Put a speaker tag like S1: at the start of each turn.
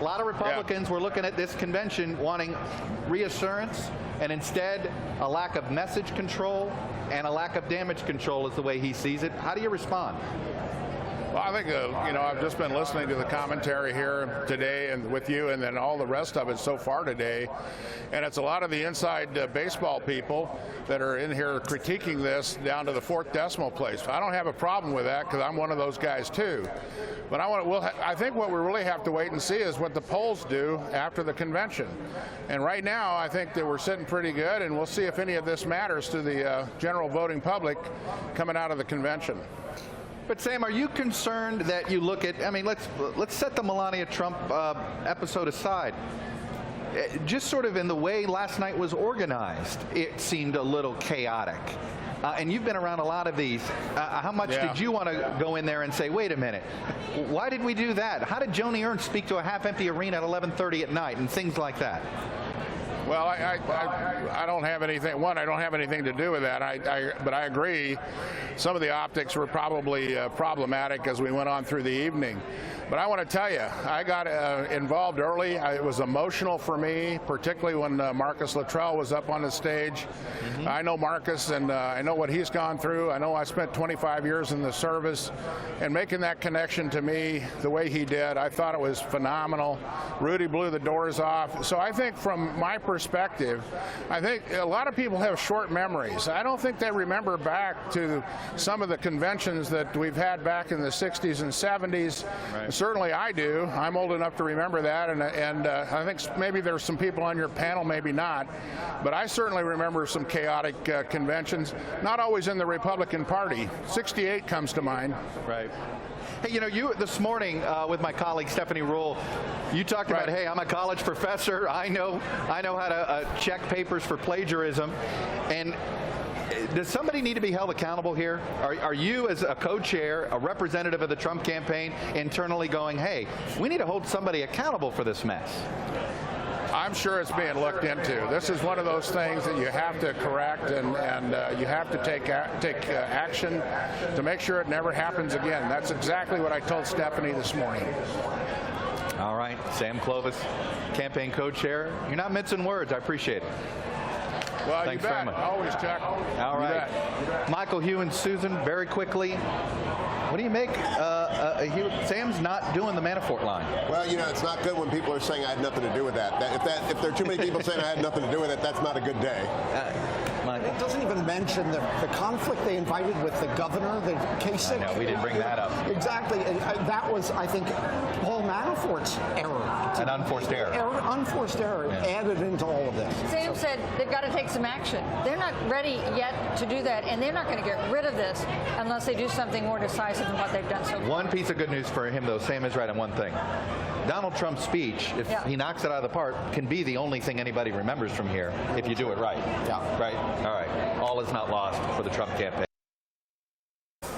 S1: A lot of Republicans were looking at this convention wanting reassurance, and instead a lack of message control and a lack of damage control is the way he sees it. How do you respond?
S2: Well, I think, you know, I've just been listening to the commentary here today and with you and then all the rest of it so far today. And it's a lot of the inside baseball people that are in here critiquing this down to the fourth decimal place. I don't have a problem with that because I'm one of those guys too. But I think what we really have to wait and see is what the polls do after the convention. And right now, I think that we're sitting pretty good, and we'll see if any of this matters to the general voting public coming out of the convention.
S1: But Sam, are you concerned that you look at, I mean, let's set the Melania Trump episode aside. Just sort of in the way last night was organized, it seemed a little chaotic. And you've been around a lot of these. How much did you want to go in there and say, wait a minute, why did we do that? How did Joni Ernst speak to a half-empty arena at 11:30 at night and things like that?
S2: Well, I don't have anything. One, I don't have anything to do with that. But I agree. Some of the optics were probably problematic as we went on through the evening. But I want to tell you, I got involved early. It was emotional for me, particularly when Marcus Luttrell was up on the stage. I know Marcus, and I know what he's gone through. I know I spent 25 years in the service, and making that connection to me the way he did, I thought it was phenomenal. Rudy blew the doors off. So I think from my perspective, I think a lot of people have short memories. I don't think they remember back to some of the conventions that we've had back in the 60s and 70s. Right. Certainly I do. I'm old enough to remember that, and I think maybe there's some people on your panel, maybe not. But I certainly remember some chaotic conventions, not always in the Republican Party. 68 comes to mind.
S1: Right. Hey, you know, you this morning with my colleague Stephanie Rule, you talked about, hey, I'm a college professor. I know how to check papers for plagiarism. And does somebody need to be held accountable here? Are you, as a co-chair, a representative of the Trump campaign, internally going, hey, we need to hold somebody accountable for this mess?
S2: I'm sure it's being looked into. This is one of those things that you have to correct, and you have to take action to make sure it never happens again. That's exactly what I told Stephanie this morning.
S1: All right, Sam Clovis, campaign co-chair. You're not mincing words. I appreciate it.
S2: Well,
S1: thanks
S2: you bet.
S1: very much.
S2: Always, Chuck.
S1: All right. Michael, Hugh, and Susan, very quickly, what do you make? Sam's not doing the Manafort line.
S3: Well, you know, it's not good when people are saying I had nothing to do with that. If there are too many people saying I had nothing to do with it, that's not a good day.
S4: It doesn't even mention the conflict they invited with the governor, the Kasich.
S1: No, we didn't bring that up.
S4: Exactly. And that was, I think, Paul Manafort's error.
S1: An unforced error.
S4: Unforced error added into all of this.
S5: Sam said they've got to take some action. They're not ready yet to do that, and they're not going to get rid of this unless they do something more decisive than what they've done so far.
S1: One piece of good news for him, though, Sam is right on one thing. Donald Trump's speech, if he knocks it out of the park, can be the only thing anybody remembers from here if you do it right.
S4: Yeah.
S1: Right? All right. All is not lost for the Trump campaign.